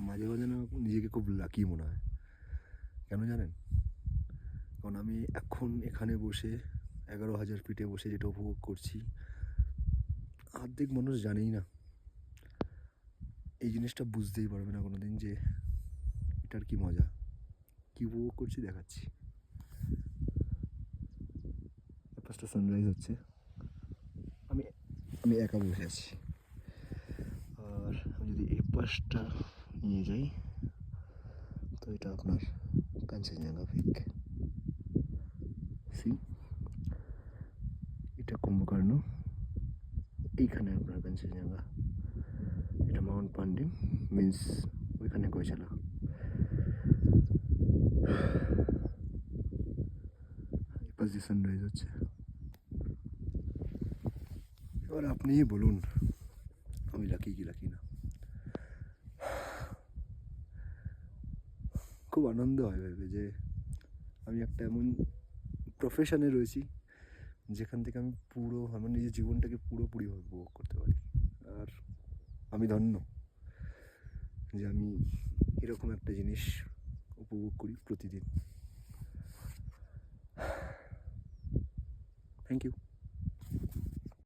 মাঝে মাঝে না নিজেকে খুব লাকি মনে হয়। কেন জানেন? কারণ আমি এখন এখানে বসে 11,000 ফিটে বসে যেটা উপভোগ করছি, অর্ধেক মানুষ জানেই না। এই জিনিসটা বুঝতেই পারবে না কোনোদিন যে এটার কী মজা। কী উপভোগ করছি দেখাচ্ছি। পাঁচটা সানরাইজ হচ্ছে, আমি আমি একা বসে আছি। আর আমি যদি এই পাশটা নিয়ে যাই তো এটা আপনার কাঞ্চনজঙ্ঘা পিক। সি, এটা কুম্ভকর্ণ, এইখানে আপনার কাঞ্চনজঙ্ঘা। এটা মাউন্ট পান্ডিম, মিন্স ওইখানে গয়শালা। এই পাশ দিয়ে সানরাইজ হচ্ছে। এবার আপনিই বলুন আমি লাকি কি লাকি না। খুব আনন্দ হয় ভেবে যে আমি একটা এমন প্রফেশনে রয়েছি যেখান থেকে আমি পুরো আমার নিজের জীবনটাকে পুরোপুরিভাবে উপভোগ করতে পারি। আর আমি ধন্য যে আমি এরকম একটা জিনিস উপভোগ করি প্রতিদিন। Thank you.